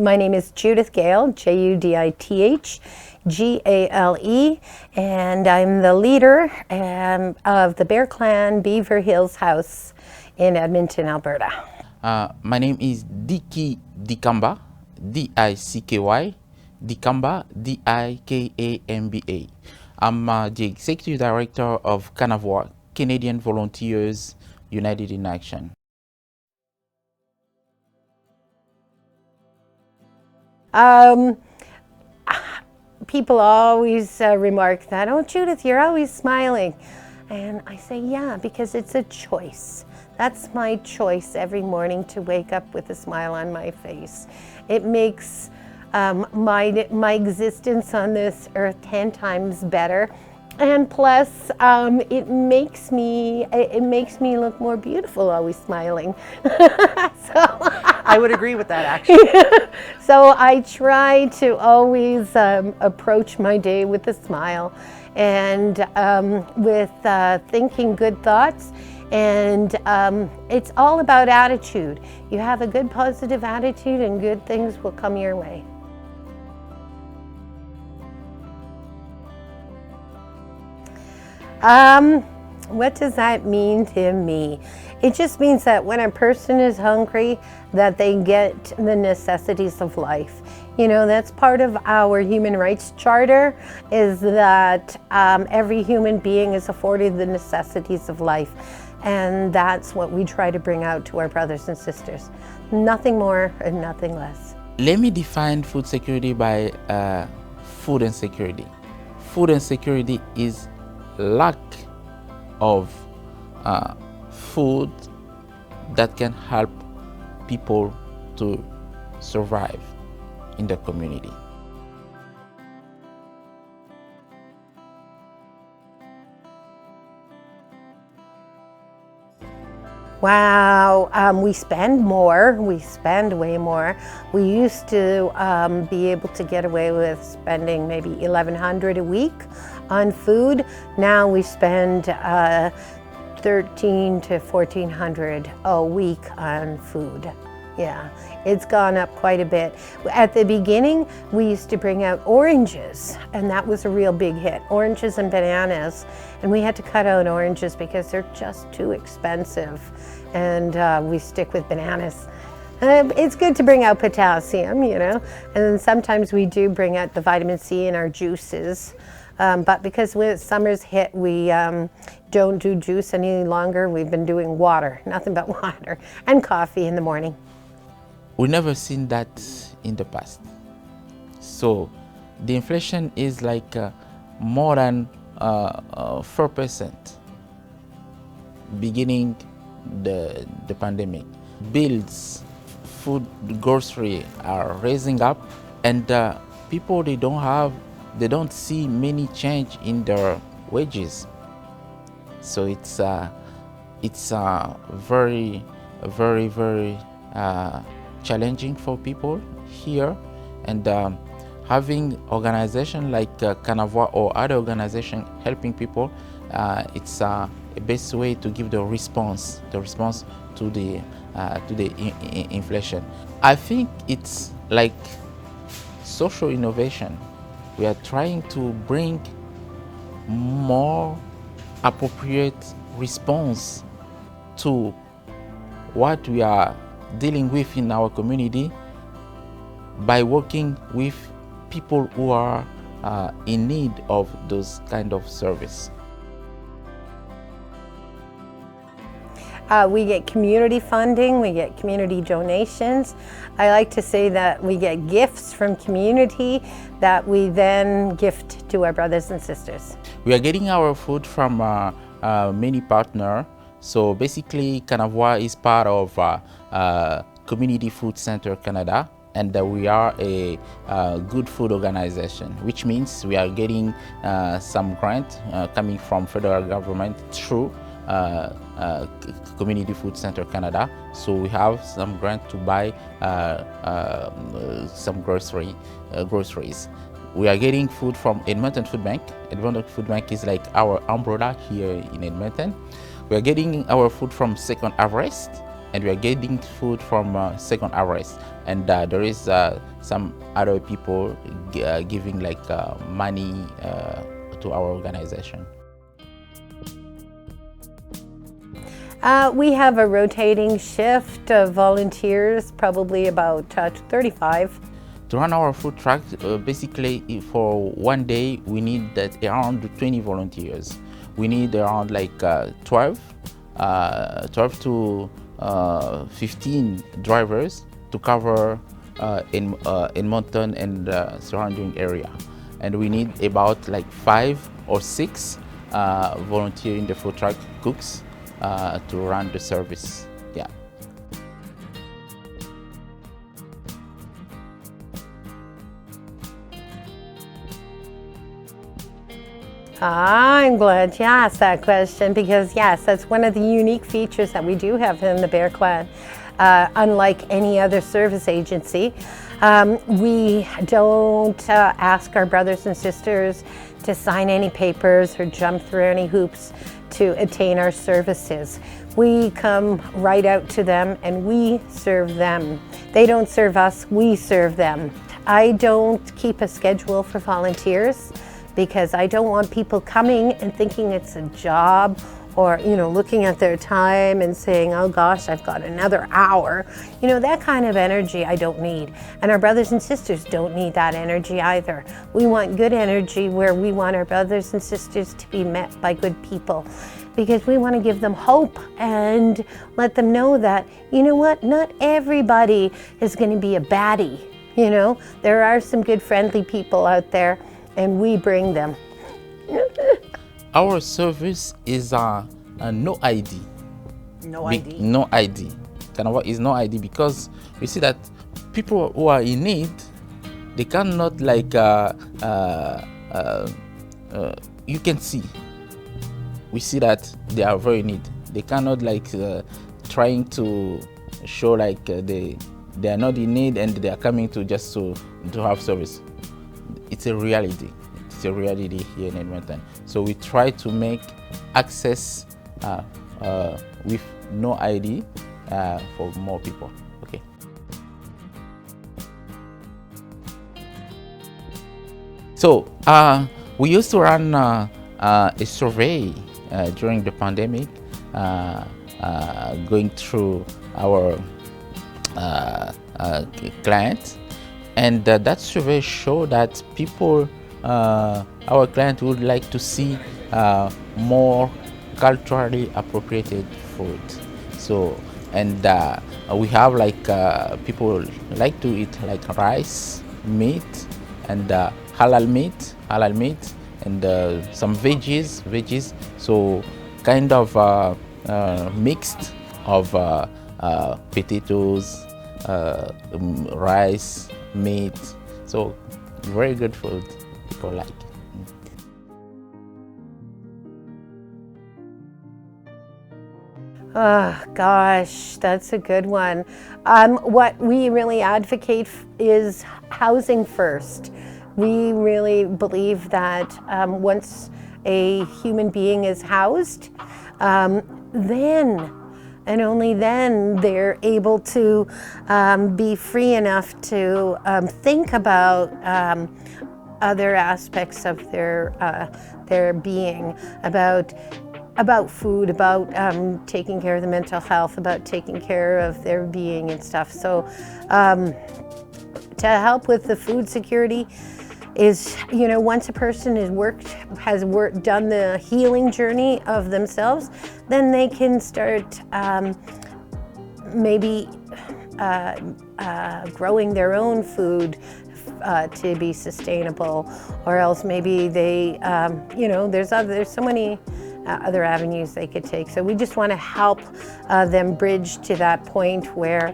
My name is Judith Gale, Judith Gale, and I'm the leader of the Bear Clan Beaver Hills House in Edmonton, Alberta. My name is Dicky Dikamba, D-I-C-K-Y, Dikamba, D-I-K-A-M-B-A. I'm the Executive Director of Canavois, Canadian Volunteers United in Action. People always remark that, "Oh, Judith, you're always smiling." And I say, yeah, because it's a choice. That's my choice every morning, to wake up with a smile on my face. It makes my existence on this earth 10 times better. And plus, it makes me look more beautiful, always smiling. I would agree with that, actually. So I try to always approach my day with a smile, and with thinking good thoughts. And it's all about attitude. You have a good positive attitude and good things will come your way. What does that mean to me? It just means that when a person is hungry, that they get the necessities of life. You know, that's part of our human rights charter, is that every human being is afforded the necessities of life. And that's what we try to bring out to our brothers and sisters. Nothing more and nothing less. Let me define food security by food insecurity. Food insecurity is lack of food that can help people to survive in the community. Wow, we spend more, we spend way more. We used to be able to get away with spending maybe $1,100 a week on food. Now we spend $1,300 to $1,400 a week on food. Yeah, it's gone up quite a bit. At the beginning, we used to bring out oranges, and that was a real big hit. Oranges and bananas, and we had to cut out oranges because they're just too expensive, and we stick with bananas. It's good to bring out potassium, you know, and then sometimes we do bring out the vitamin C in our juices. But because when summer's hit, we don't do juice any longer. We've been doing water, nothing but water, and coffee in the morning. We never seen that in the past. So the inflation is like more than 4% beginning the pandemic. Bills, food, grocery are raising up, and people, they don't see many change in their wages. So it's very challenging for people here, and having organization like Canavois or other organization helping people, it's a best way to give the response to the inflation. I think it's like social innovation. We are trying to bring more appropriate response to what we are dealing with in our community by working with people who are in need of those kind of service. We get community funding, we get community donations. I like to say that we get gifts from community that we then gift to our brothers and sisters. We are getting our food from many partners. So basically, Canavois is part of Community Food Center Canada, and we are a good food organization, which means we are getting some grant coming from federal government through Community Food Center Canada. So we have some grant to buy some groceries. We are getting food from Edmonton Food Bank. Edmonton Food Bank is like our umbrella here in Edmonton. We are getting our food from Second Harvest, and we are getting food from second harvest. And there is some other people giving like money to our organization. We have a rotating shift of volunteers, probably about 35. To run our food truck, basically for one day, we need that around 20 volunteers. We need around like 12 to 15 drivers to cover in Mountain and surrounding area. And we need about like 5 or 6 volunteer in the food truck cooks to run the service. Yeah. I'm glad you asked that question because yes, that's one of the unique features that we do have in the Bear Clan. Unlike any other service agency, we don't ask our brothers and sisters to sign any papers or jump through any hoops to attain our services. We come right out to them and we serve them. They don't serve us, we serve them. I don't keep a schedule for volunteers because I don't want people coming and thinking it's a job or, you know, looking at their time and saying, oh gosh, I've got another hour. You know, that kind of energy I don't need. And our brothers and sisters don't need that energy either. We want good energy where we want our brothers and sisters to be met by good people because we want to give them hope and let them know that, you know what, not everybody is going to be a baddie. You know, there are some good friendly people out there and we bring them. Our service is no ID. No ID. No ID. Kanava is no ID because we see that people who are in need, they cannot like you can see. We see that they are very in need. They cannot like trying to show like they are not in need and they are coming to just to have service. It's a reality. It's a reality here in Edmonton. So we try to make access with no ID for more people. Okay. So we used to run a survey during the pandemic, going through our clients. And that survey showed that people, our client would like to see more culturally appropriated food. So, and we have like people like to eat like rice, meat, and halal meat, and some veggies. So, kind of mixed of potatoes, rice, meat, so very good food people like. Oh gosh, that's a good one. What we really advocate is housing first. We really believe that once a human being is housed, then and only then they're able to be free enough to think about other aspects of their being, about food, about taking care of the mental health, about taking care of their being and stuff. So to help with the food security is, you know, once a person has done the healing journey of themselves, then they can start maybe growing their own food to be sustainable, or else maybe they, you know, there's so many other avenues they could take. So we just want to help them bridge to that point where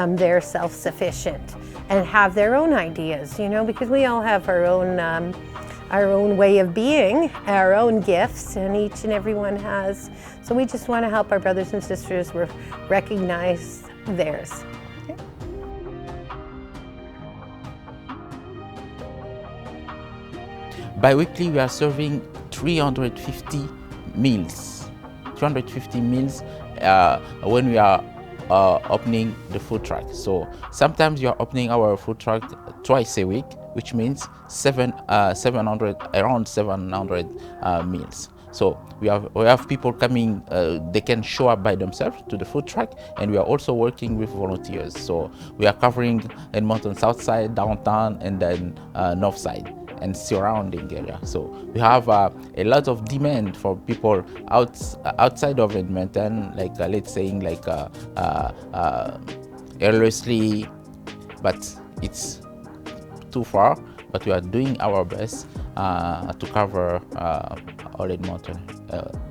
they're self-sufficient and have their own ideas, you know, because we all have our own way of being, our own gifts, and each and every one has. So we just want to help our brothers and sisters recognize theirs. Bi-weekly, we are serving 350 meals. 350 meals when we are opening the food truck. So sometimes you are opening our food truck twice a week, which means 700 around 700 meals. So we have people coming, they can show up by themselves to the food truck, and we are also working with volunteers. So we are covering Edmonton South Side, downtown, and then North Side and surrounding area. So we have a lot of demand for people outside of Edmonton, like let's say like Ellerslie, but it's too far. But we are doing our best to cover all Edmonton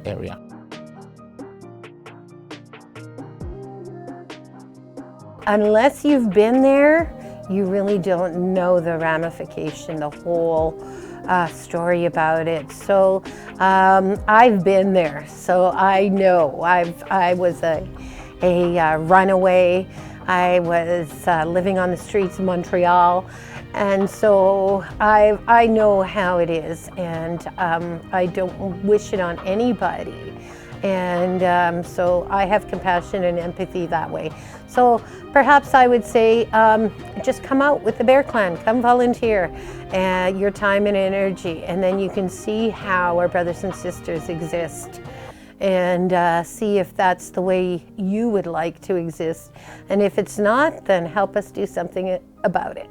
area. Unless you've been there, you really don't know the ramification, the whole story about it. So I've been there, so I know. I was a runaway. I was living on the streets of Montreal, and so I know how it is, and I don't wish it on anybody. And so I have compassion and empathy that way. So perhaps I would say, just come out with the Bear Clan, come volunteer your time and energy, and then you can see how our brothers and sisters exist, and see if that's the way you would like to exist. And if it's not, then help us do something about it.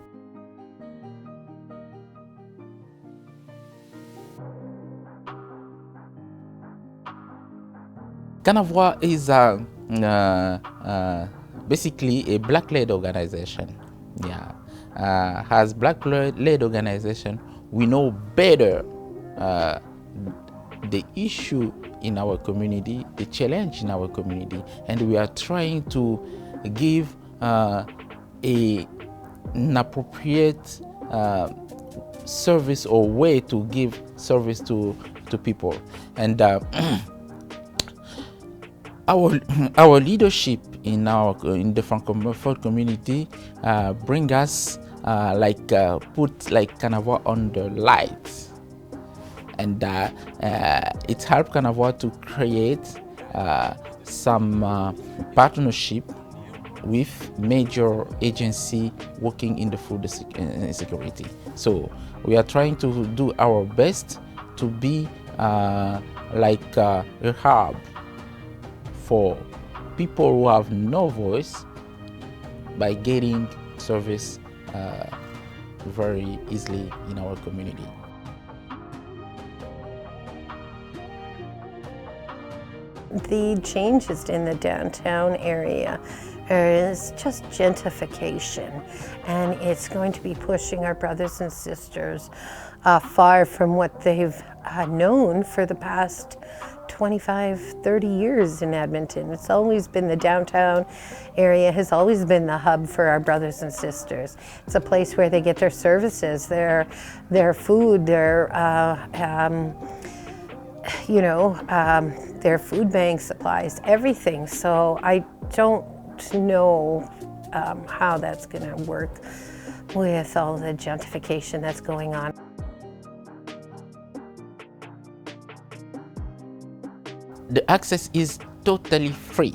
Canavois is basically a Black-led organization. Yeah, as Black-led organization, we know better the issue in our community, the challenge in our community, and we are trying to give an appropriate service or way to give service to people. And our leadership in the Francophone community bring us put like Canavois on the light, and it helped Canavois to create some partnership with major agency working in the food security. So we are trying to do our best to be like a hub for people who have no voice by getting service very easily in our community. The changes in the downtown area is just gentrification, and it's going to be pushing our brothers and sisters far from what they've known for the past 25, 30 years in Edmonton. It's always been the downtown area, has always been the hub for our brothers and sisters. It's a place where they get their services, their food, their their food bank supplies, everything. So I don't know how that's going to work with all the gentrification that's going on. The access is totally free.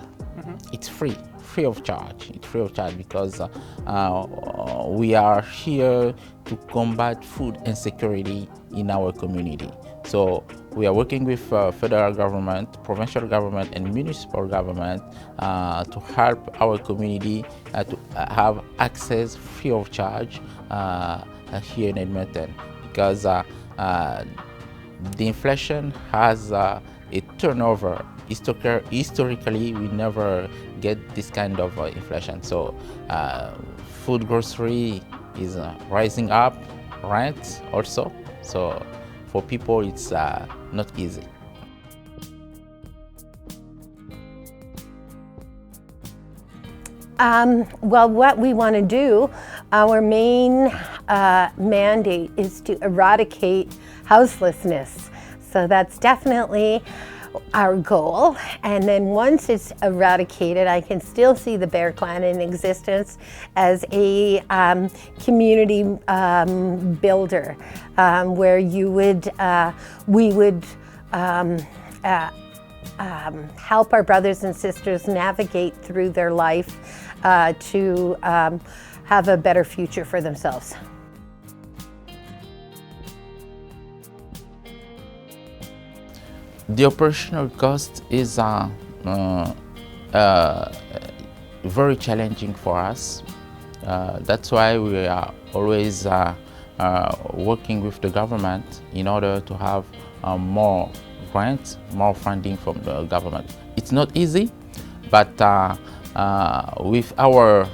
It's free of charge. It's free of charge because we are here to combat food insecurity in our community. So we are working with federal government, provincial government, and municipal government to help our community to have access free of charge here in Edmonton, because the inflation has a turnover. Historically, we never get this kind of inflation. So food, grocery is rising up, rent also. So for people, it's not easy. Well, what we want to do, our main mandate is to eradicate houselessness. So that's definitely our goal. And then once it's eradicated, I can still see the Bear Clan in existence as a community builder, where we would help our brothers and sisters navigate through their life to have a better future for themselves. The operational cost is very challenging for us. That's why we are always working with the government in order to have more grants, more funding from the government. It's not easy, but with our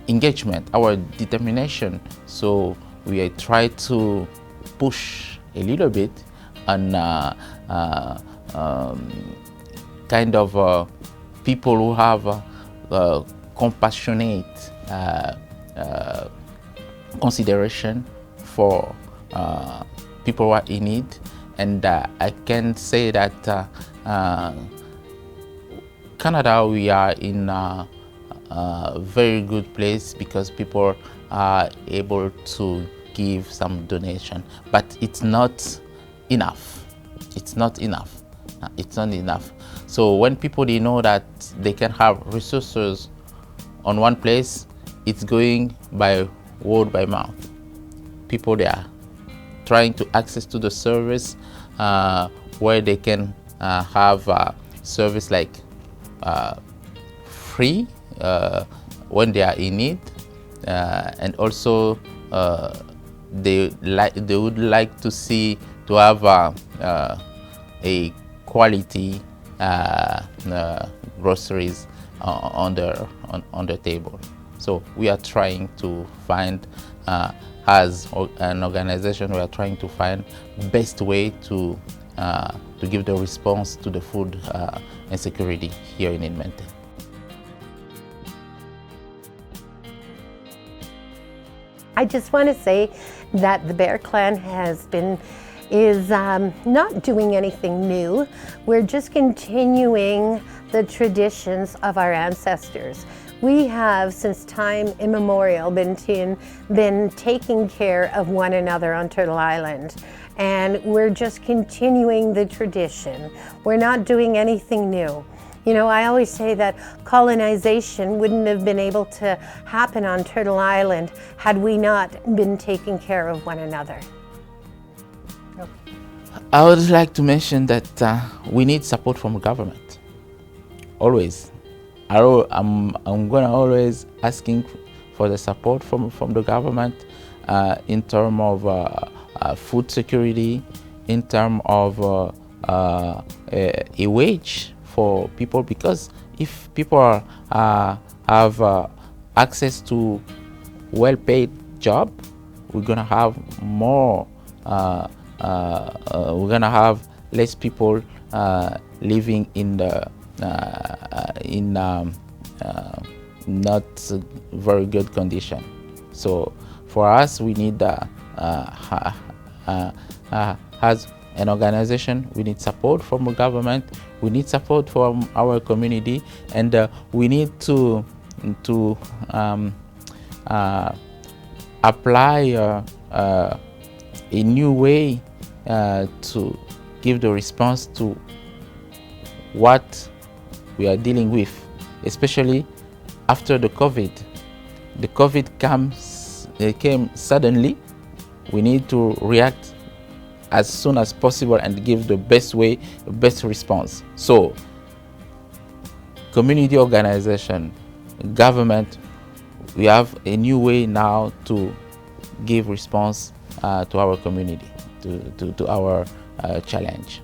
engagement, our determination, so we try to push a little bit and kind of people who have compassionate consideration for people who are in need. And I can say that Canada, we are in a very good place because people are able to give some donation, but it's not enough. It's not enough. It's not enough. So when people they know that they can have resources on one place, it's going by word by mouth. People they are trying to access to the service where they can have service like free when they are in need, and also they would like to see to have a quality groceries on the table. So we are trying to find, as an organization, we are trying to find best way to give the response to the food insecurity here in Edmonton. I just want to say that the Bear Clan is not doing anything new. We're just continuing the traditions of our ancestors. We have, since time immemorial, been taking care of one another on Turtle Island. And we're just continuing the tradition. We're not doing anything new. You know, I always say that colonization wouldn't have been able to happen on Turtle Island had we not been taking care of one another. Okay. I would like to mention that we need support from the government, always. I'm gonna always asking for the support from the government in terms of food security, in terms of a wage for people, because if people have access to well-paid job, we're gonna have more. We're gonna have less people living in the not very good condition. So for us, we need as an organization, we need support from the government, we need support from our community, and we need to apply a new way to give the response to what we are dealing with, especially after the COVID. The COVID came suddenly. We need to react as soon as possible and give the best way, the best response. So, community organization, government, we have a new way now to give response to our community, to our challenge.